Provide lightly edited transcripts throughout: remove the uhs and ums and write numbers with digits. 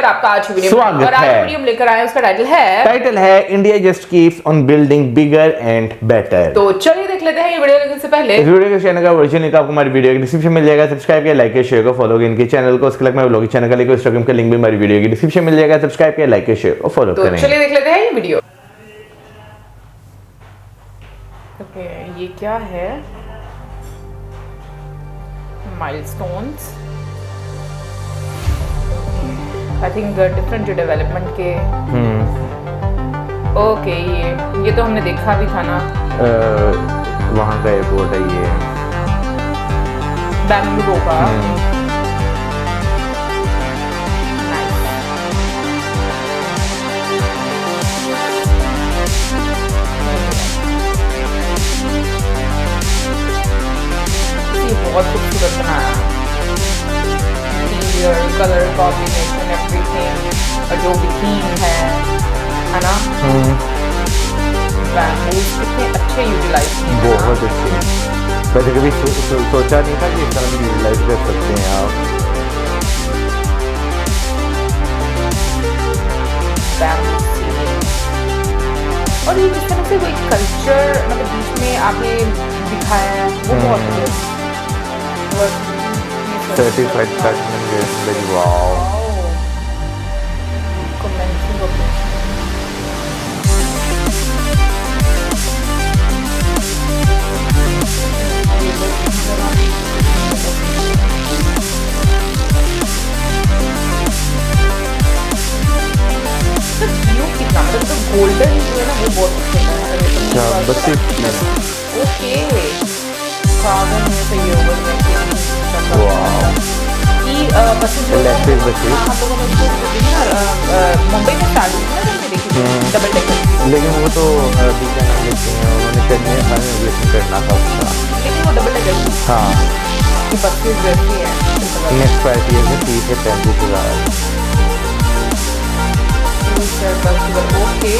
आपका आज की वीडियो में। स्वागत और आज है। वीडियो हम लेकर आए हैं, उसका टाइटल है India just keeps on building bigger and better. तो चलिए देख लेते हैं ये वीडियो देखने से पहले इस वीडियो के चैनल का वर्जन लिंक आपको हमारी वीडियो के डिस्क्रिप्शन में मिल जाएगा। सब्सक्राइब किया, लाइक किया, शेयर को फॉलो किया इनके चैनल को। उसके अलग मैं ब्लॉग चैनल का लिंक इंस्टाग्राम का लिंक भी हमारी वीडियो की डिस्क्रिप्शन में मिल जाएगा। सब्सक्राइब किया, लाइक किया, शेयर और फॉलो तो करें। चलिए देख लेते हैं ये वीडियो। ओके, ये क्या है? माइलस्टोन्स, आई थिंक डिफरेंट जो डेवलपमेंट के। ओके, ये तो हमने देखा भी था ना, वहाँ का एयरपोर्ट है ये, बेंगलुरु का। बहुत खूबसूरत बनाया, कलर कॉम्बिनेशन, एवरीथिंग, और जो भी थीम है ना, बैम्बूज कितने अच्छे यूटिलाइज किए हैं। बहुत अच्छे। वैसे कभी सोचा नहीं था कि इस तरह भी यूटिलाइज कर सकते हैं आप। और ये जिस तरह से वो एक कल्चर मतलब बीच में आपने दिखाया है वो बहुत certified platinum very wow. Golden जो है ना वो बहुत अच्छा है। बस ओके, सावन में तो ये ओवर में इलेक्ट्रिक बसेस हम लोगों ने मुंबई में स्टार्ट हुई ना, हमने देखी थी डबल डेकर, लेकिन वो तो बीकानेर लेते हैं, उन्होंने चेन्नई में इनोवेशन करना था उसका, लेकिन वो डबल डेकर थी। हाँ, ये बसेस जैसी है। नेक्स्ट प्राइस ये है 30 से 35,000। ओके,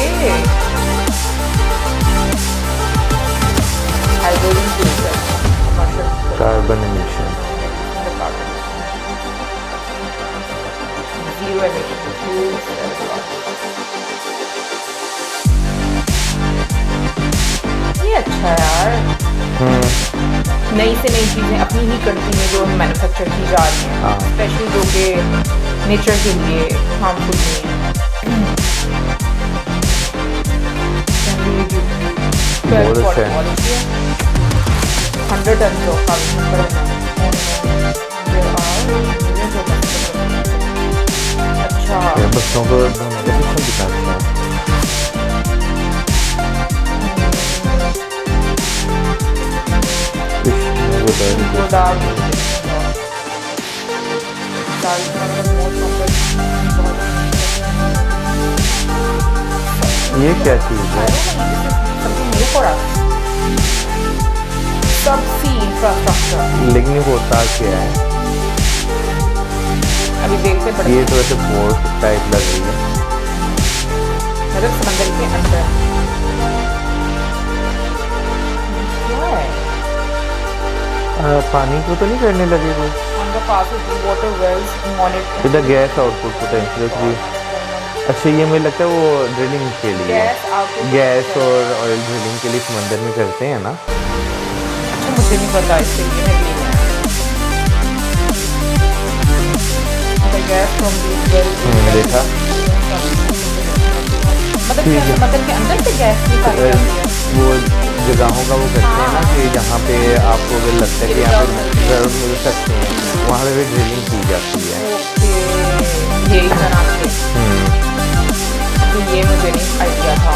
कार्बन एमिशन, ये अच्छा है यार। नई से नई चीजें अपनी ही कंट्री में जो मैन्युफैक्चर की जा रही हैं, स्पेशली जो कि नेचर के लिए हार्मफुल नहीं है। 100 टन अच्छा, बच्चों को दिखाते हैं। ये क्या चीज है? सबसी इंफ्रास्ट्रक्चर, लेकिन ये होता क्या है? अभी देखते पड़े। ये तो ऐसे पोर्ट टाइप लग रही है, मतलब समंदर के अंदर क्या है? पानी को तो नहीं करने लगे कोई? वाटर वेल्स मॉनिटर इधर गैस आउटपुट पोटेंशियल। अच्छा, ये मुझे लगता है वो ड्रिलिंग के लिए, गैस और ऑयल ड्रिलिंग के लिए समंदर में करते हैं ना। अच्छा, मुझे नहीं पता इसके लिए गैस फ्रॉम दीस वेल्स। देखा, मतलब के अंदर से गैस निकाली जाती है। वो जगहों का वो करते हैं ना कि जहाँ पे आपको अगर लगता है कि यहाँ पे जरूर मिल सकते हैं, वहाँ पे भी ड्रिलिंग की जाती है। ओके, ये इस तरह से। तो ये मुझे नहीं आइडिया था।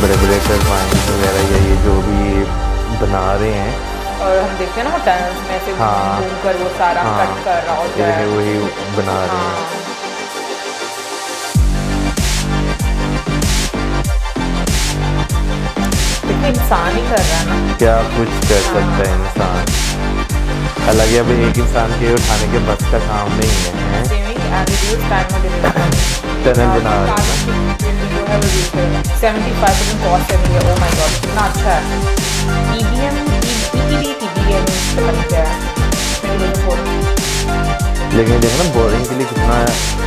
बड़े बड़े टरबाइन वगैरह या ये जो भी बना रहे हैं, और हम देखते हैं ना वो टनल्स में से घूम कर वो सारा कट कर रहा होता है, वही बना रहे हैं। सिर्फ इंसान ही कर रहा है ना। क्या कुछ कर सकता है इंसान, हालांकि अब एक इंसान के उठाने के बस का काम नहीं है। टनल बना रहा है 75% कॉस्ट है। ओ माय गॉड कितना अच्छा है। EBM लेकिन देखो ना बोरिंग के लिए कितना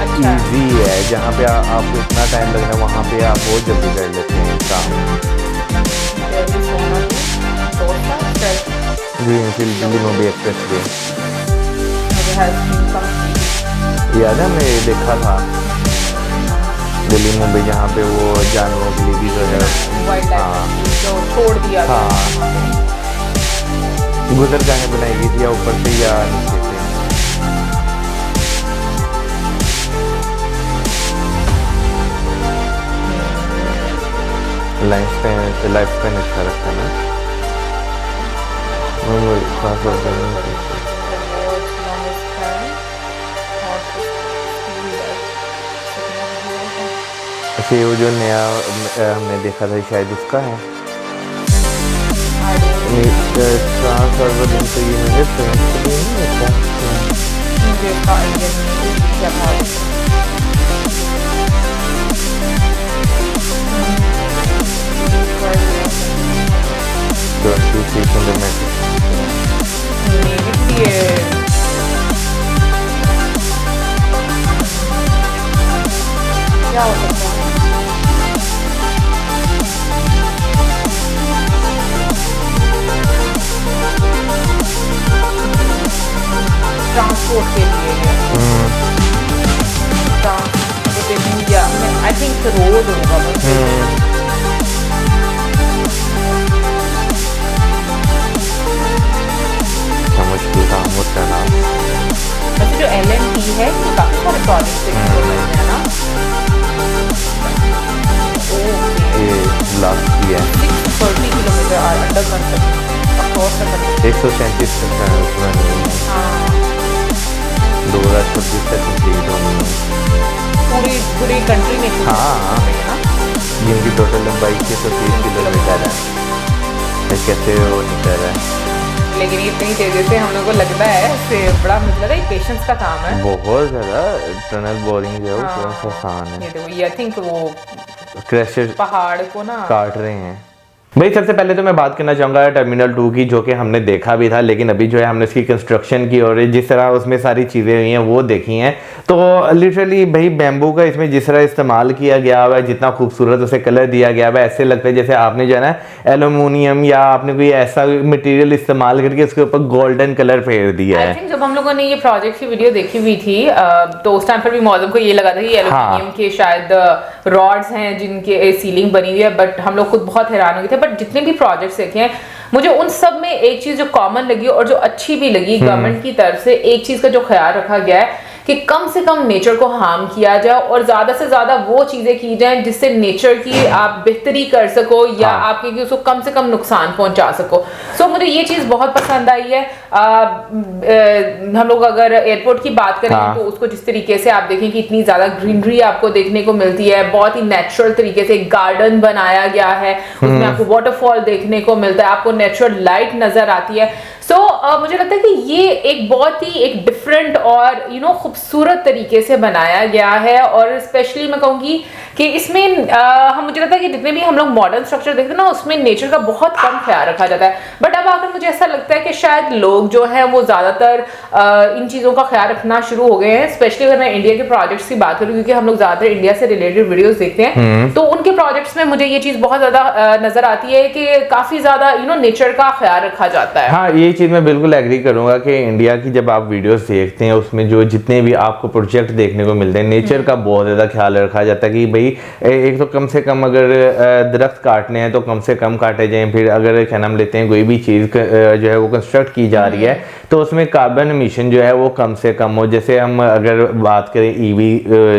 अच्छा। इजी है, जहाँ पे आपको इतना टाइम लगना वहाँ पे आप बहुत जल्दी कर लेते हैं काम। Greenfield Delhi Mumbai express way याद है, हमने देखा था दिल्ली मुंबई, जहाँ पे वो जानवरों के लिए भी जो है जो छोड़ दिया हाँ गुजरगाहें बनाई गई थी, या ऊपर से या नीचे से। लाइफ स्पैन अच्छा रखा है ना। अच्छा ये वो जो नया हमने देखा था शायद उसका है ट्रांसफर लिंक, तो ये मुझे फ्रेंड्स के लिए नहीं Don't you see from the message? क्या हो सकता है? ट्रांसपोर्ट के लिए आई थिंक रोड होगा। मुश्किल काम होता है ना। वैसे जो LNT है काफी सारे प्रोजेक्ट है ना। ये लास्ट की है 630 kilometre under construction across the country. 137 उसमें 2026 तक कंप्लीट होनी है पूरी कंट्री में। हाँ जिनकी टोटल लंबाई 630 किलोमीटर है। कैसे वो निकल रहा है, लेकिन ये इतनी तेजी से हम लोग को लगता है इससे बड़ा मतलब है पेशेंस का काम है बहुत ज़्यादा। टनल बोरिंग जो है वो थोड़ा सा आसान है। ये देखो ये आई थिंक वो क्रशर पहाड़ को ना काट रहे हैं। भाई सबसे पहले तो मैं बात करना चाहूँगा टर्मिनल 2 की, जो कि हमने देखा भी था, लेकिन अभी जो है हमने इसकी कंस्ट्रक्शन की और जिस तरह उसमें सारी चीज़ें हुई हैं वो देखी हैं। तो लिटरली भाई बैम्बू का इसमें जिस तरह इस्तेमाल किया गया हुआ है, जितना खूबसूरत उसे कलर दिया गया हुआ है, ऐसे लगता है जैसे आपने जो है ना एल्यूमिनियम या आपने कोई ऐसा मटेरियल इस्तेमाल करके उसके ऊपर गोल्डन कलर फेर दिया है। आई थिंक जब हम लोगों ने ये प्रोजेक्ट की वीडियो देखी हुई थी तो उस टाइम पर भी मौजूद को ये लगा था कि एल्यूमिनियम के शायद रॉड्स हैं जिनके सीलिंग बनी हुई है, बट हम लोग खुद बहुत हैरान हो गए थे। बट जितने भी प्रोजेक्ट्स देखे हैं मुझे उन सब में एक चीज जो कॉमन लगी और जो अच्छी भी लगी, गवर्नमेंट की तरफ से एक चीज का जो ख्याल रखा गया है कि कम से कम नेचर को हार्म किया जाए और ज्यादा से ज्यादा वो चीजें की जाए जिससे नेचर की आप बेहतरी कर सको या आपके कि उसको कम से कम नुकसान पहुंचा सको। सो मुझे ये चीज बहुत पसंद आई है। हम लोग अगर एयरपोर्ट की बात करें तो उसको जिस तरीके से आप देखें कि इतनी ज्यादा ग्रीनरी आपको देखने को मिलती है, बहुत ही नेचुरल तरीके से गार्डन बनाया गया है, उसमें आपको वाटरफॉल देखने को मिलता है, आपको नेचुरल लाइट नजर आती है। सो मुझे लगता है कि ये एक बहुत ही एक डिफरेंट और खूबसूरत तरीके से बनाया गया है। और स्पेशली मैं कहूँगी कि इसमें हम मुझे लगता है कि जितने भी हम लोग मॉडर्न स्ट्रक्चर देखते हैं ना उसमें नेचर का बहुत कम ख्याल रखा जाता है। बट अब आकर मुझे ऐसा लगता है कि शायद लोग जो हैं वो ज़्यादातर इन चीज़ों का ख्याल रखना शुरू हो गए हैं। स्पेशली अगर मैं इंडिया के प्रोजेक्ट्स की बात करूँ, क्योंकि हम लोग ज़्यादातर इंडिया से रिलेटेड वीडियोज़ देखते हैं, तो उनके प्रोजेक्ट्स में मुझे ये चीज़ बहुत ज़्यादा नज़र आती है कि काफ़ी ज़्यादा नेचर का ख्याल रखा जाता है। हाँ ये चीज़ मैं बिल्कुल एग्री करूंगा कि इंडिया की जब आप वीडियोस देखते हैं उसमें जो जितने भी आपको प्रोजेक्ट देखने को मिलते हैं नेचर का बहुत ज़्यादा ख्याल रखा जाता है कि भाई एक तो कम से कम अगर दरख्त काटने हैं तो कम से कम काटे जाएं। फिर अगर क्या नाम लेते हैं कोई भी चीज़ जो है वो कंस्ट्रक्ट की जा रही है तो उसमें कार्बन एमिशन जो है वो कम से कम हो। जैसे हम अगर बात करें ईवी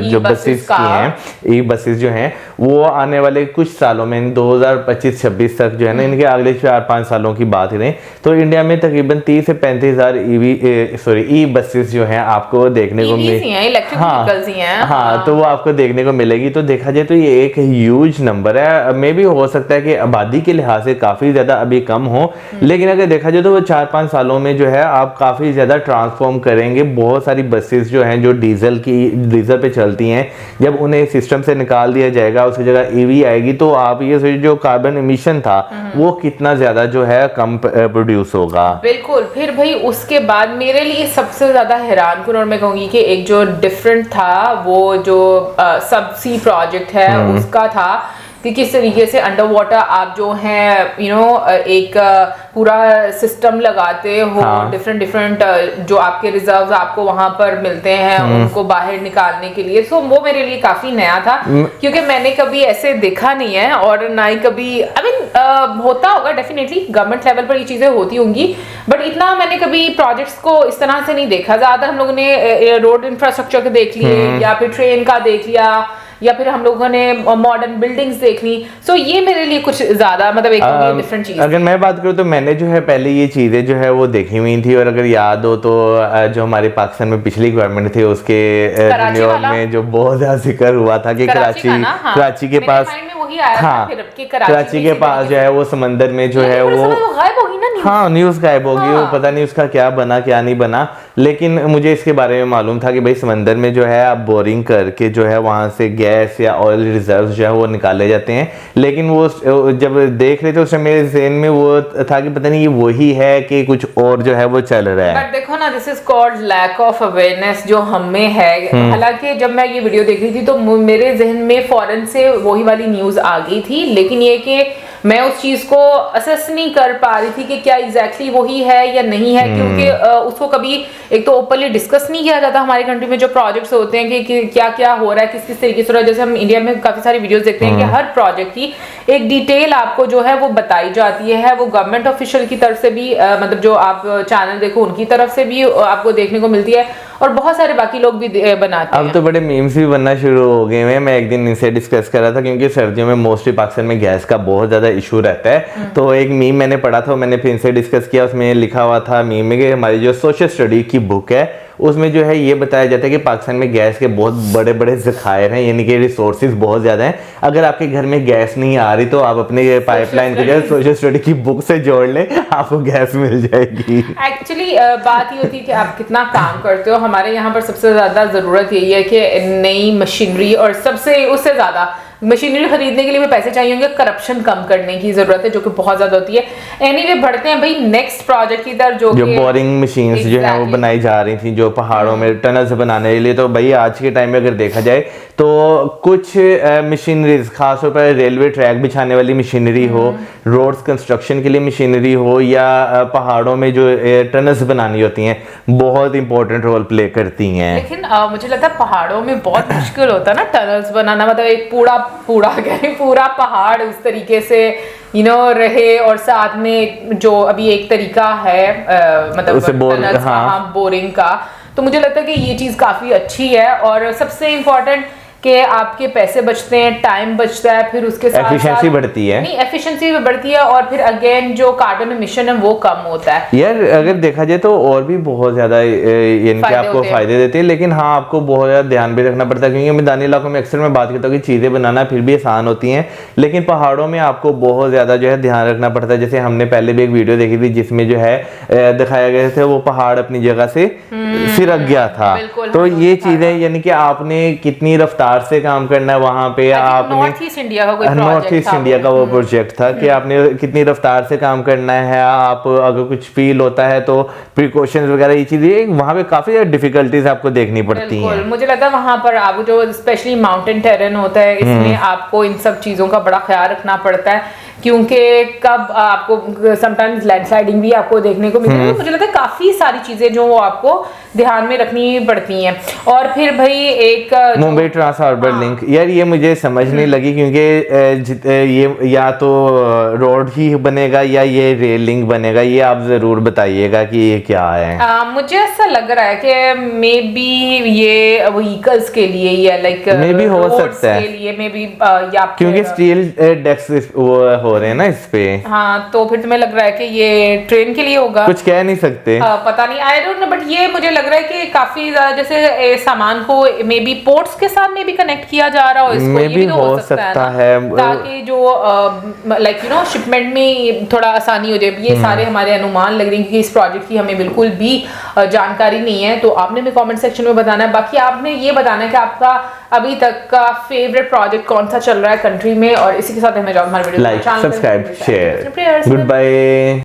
जो बसेस की हैं, ई बसेस जो हैं वो आने वाले कुछ सालों में 2025-26 तक जो है ना, इनके अगले 4-5 सालों की बात करें तो इंडिया में तकरीबन 30 से 35,000 ई बसेस जो हैं आपको देखने को इलेक्ट्रिक व्हीकल्स ही हैं। हाँ, तो वो आपको देखने को मिलेगी। तो देखा जाए तो ये एक ह्यूज नंबर है। मे भी हो सकता है कि आबादी के लिहाज से काफी ज्यादा अभी कम हो, लेकिन अगर देखा जाए तो वो 4-5 सालों में जो है आप काफी ज्यादा ट्रांसफॉर्म करेंगे। बहुत सारी बसेस जो हैं जो डीजल पे चलती हैं, जब उन्हें सिस्टम से निकाल दिया जाएगा, उसकी जगह ईवी आएगी, तो आप ये सोचिए जो कार्बन एमिशन था वो कितना ज्यादा जो है कम प्रोड्यूस होगा। बिल्कुल। फिर भाई उसके बाद मेरे लिए सबसे ज्यादा हैरानकुन और मैं कहूंगी कि एक जो डिफरेंट था वो जो सबसी प्रोजेक्ट है उसका था कि किस तरीके से अंडर वाटर आप जो है एक पूरा सिस्टम लगाते हो। डिफरेंट जो आपके रिजर्व्स आपको वहां पर मिलते हैं उनको बाहर निकालने के लिए। तो वो मेरे लिए काफी नया था क्योंकि मैंने कभी ऐसे देखा नहीं है और ना ही कभी होता होगा, डेफिनेटली गवर्नमेंट लेवल पर ये चीजें होती होंगी, बट इतना मैंने कभी प्रोजेक्ट्स को इस तरह से नहीं देखा। ज्यादातर हम लोगों ने रोड इंफ्रास्ट्रक्चर के देख लिए या फिर ट्रेन का देख लिया या फिर हम लोगों ने मॉडर्न बिल्डिंग्स देख ली। सो ये मेरे लिए कुछ ज्यादा मतलब एक डिफरेंट चीज। अगर मैं बात करूँ तो मैंने जो है पहले ये चीजें जो है वो देखी हुई थी, और अगर याद हो तो जो हमारे पाकिस्तान में पिछली गवर्नमेंट थी उसके में जो बहुत ज्यादा जिक्र हुआ था कि कराची के पास, हाँ कराची के पास जो है वो समंदर में जो है वो गायब होगी ना, हाँ न्यूज गायब होगी। वो पता नहीं उसका क्या बना क्या नहीं बना, लेकिन मुझे इसके बारे में मालूम था कि भाई समंदर में जो है आप बोरिंग करके जो है वहां से गैस या ऑयल रिजर्व जो है वो निकाले जाते हैं। लेकिन वो जब देख रहे थे उस समय मेरे ज़हन में वो था कि पता नहीं ये वही है कि कुछ और जो है वो चल रहा है। बट देखो ना, this is called lack of awareness जो हमें है। हालांकि जब मैं ये वीडियो देख रही थी तो मेरे जहन में फौरन से वही वाली न्यूज आ गई थी, लेकिन ये कि मैं उस चीज को असेस नहीं कर पा रही थी कि क्या एग्जैक्टली वही है या नहीं है, क्योंकि उसको कभी एक तो ओपनली डिस्कस नहीं किया जाता हमारी कंट्री में। जो प्रोजेक्ट्स होते हैं कि क्या क्या हो रहा है, किस किस तरीके से हो रहा है। जैसे हम इंडिया में काफी सारी वीडियोस देखते हैं कि हर प्रोजेक्ट की एक डिटेल आपको जो है वो बताई जाती है। वो गवर्नमेंट ऑफिशियल की तरफ से भी मतलब जो आप चैनल देखो उनकी तरफ से भी आपको देखने को मिलती है, और बहुत सारे बाकी लोग भी बनाते हैं। अब तो बड़े मीम्स भी बनना शुरू हो गए हैं। मैं एक दिन इनसे डिस्कस कर रहा था क्योंकि सर्दियों में मोस्टली पाकिस्तान में गैस का बहुत ज्यादा इशू रहता है। तो एक मीम मैंने पढ़ा था, मैंने फिर इनसे डिस्कस किया। उसमें लिखा हुआ था मीम में कि हमारी जो सोशल स्टडी की बुक है उसमें जो है ये बताया जाता है कि पाकिस्तान में गैस के बहुत बड़े बड़े ज़खायर हैं, यानी कि रिसोर्सेज बहुत ज़्यादा हैं। अगर आपके घर में गैस नहीं आ रही तो आप अपने पाइपलाइन को जो है सोशल स्टडी की बुक से जोड़ लें, आपको गैस मिल जाएगी। एक्चुअली बात ये होती है कि आप कितना काम करते हो। हमारे यहाँ पर सबसे ज़्यादा ज़रूरत यही है कि नई मशीनरी, और सबसे उससे ज़्यादा मशीनरी खरीदने के लिए भी पैसे चाहिए होंगे, करप्शन कम करने की जरूरत है जो कि बहुत ज्यादा होती है। एनीवे बढ़ते हैं भाई नेक्स्ट प्रोजेक्ट की तरफ, जो बोरिंग मशीन्स जो है वो बनाई जा रही थी जो पहाड़ों में टनल्स बनाने के लिए। तो भाई आज के टाइम में अगर देखा जाए तो कुछ मशीनरीज, खासतौर पर रेलवे ट्रैक बिछाने वाली मशीनरी हो, रोड्स कंस्ट्रक्शन के लिए मशीनरी हो, या पहाड़ों में जो टनल्स बनानी होती हैं, बहुत इंपॉर्टेंट रोल प्ले करती हैं। लेकिन मुझे लगता है पहाड़ों में बहुत मुश्किल होता है ना टनल्स बनाना, मतलब एक पूरा पहाड़ उस तरीके से रहे, और साथ में जो अभी एक तरीका है मतलब बोरिंग का। तो मुझे लगता है कि ये चीज काफी अच्छी है, और सबसे इम्पोर्टेंट कि आपके पैसे बचते हैं, टाइम बचता है, फिर उसके साथ एफिशिएंसी बढ़ती है। नहीं, एफिशिएंसी भी बढ़ती है, और फिर अगेन जो कार्बन एमिशन है वो कम होता है। यार अगर देखा जाए तो और भी बहुत ज्यादा यानी कि आपको फायदे देते हैं, लेकिन हाँ आपको बहुत ज्यादा ध्यान भी रखना पड़ता है, क्योंकि मैदानी इलाकों में अक्सर मैं बात करता हूँ कि चीजें बनाना फिर भी आसान होती हैं, लेकिन पहाड़ों में आपको बहुत ज्यादा जो है ध्यान रखना पड़ता है। जैसे हमने पहले भी एक वीडियो देखी थी जिसमें जो है दिखाया गया था वो पहाड़ अपनी जगह से सिरक गया था। तो ये चीजें यानी कि आपने कितनी रफ्तार से काम करना है वहां पे, आपने नॉर्थ ईस्ट इंडिया का वो प्रोजेक्ट था कि आपने कितनी रफ्तार से काम करना है। आप अगर कुछ फील होता है तो प्रिकॉशंस वगैरह ये चीजें वहां पे काफी ज्यादा डिफिकल्टीज आपको देखनी पड़ती हैं। मुझे लगता है वहां पर आपको जो स्पेशली माउंटेन टेरेन होता है इसमें आपको इन सब चीजों का बड़ा ख्याल रखना पड़ता है, क्योंकि कब आपको समटाइम्स लैंडस्लाइडिंग भी आपको देखने को मिलती है। मुझे लगता है काफी सारी चीजें जो वो आपको ध्यान में रखनी पड़ती हैं। और फिर भाई एक मुंबई ट्रांस हार्बर लिंक, यार ये मुझे समझ नहीं लगी, क्योंकि ये या तो रोड ही बनेगा या ये रेल लिंक बनेगा। ये आप जरूर बताइएगा कि ये क्या है। मुझे ऐसा लग रहा है कि मे बी ये व्हीकल्स के लिए या लाइक मे बी हो सकता है के लिए मे बी, या क्योंकि स्टील डेक्स वो हो रहे हैं ना इस पे। हाँ, तो फिर तुम्हें लग रहा है कि ये ट्रेन के लिए होगा? कुछ कह नहीं सकते, पता नहीं, आई डोंट नो, बट ये मुझे लग रहा है कि काफी जैसे सामान को मे बी पोर्ट्स के साथ में भी कनेक्ट किया जा रहा हो, इसको ये भी तो हो सकता है ना, ताकि जो लाइक यू नो शिपमेंट में थोड़ा आसानी हो जाए। ये सारे हमारे अनुमान लग रहे हैं, क्योंकि इस प्रोजेक्ट की हमें बिल्कुल भी जानकारी नहीं है। तो आपने भी कमेंट सेक्शन में बताना है। बाकी आपने ये बताना है कि आपका अभी तक का फेवरेट प्रोजेक्ट कौन सा चल रहा है कंट्री में। और इसी के साथ हमें हमारे video like, subscribe, share, good bye.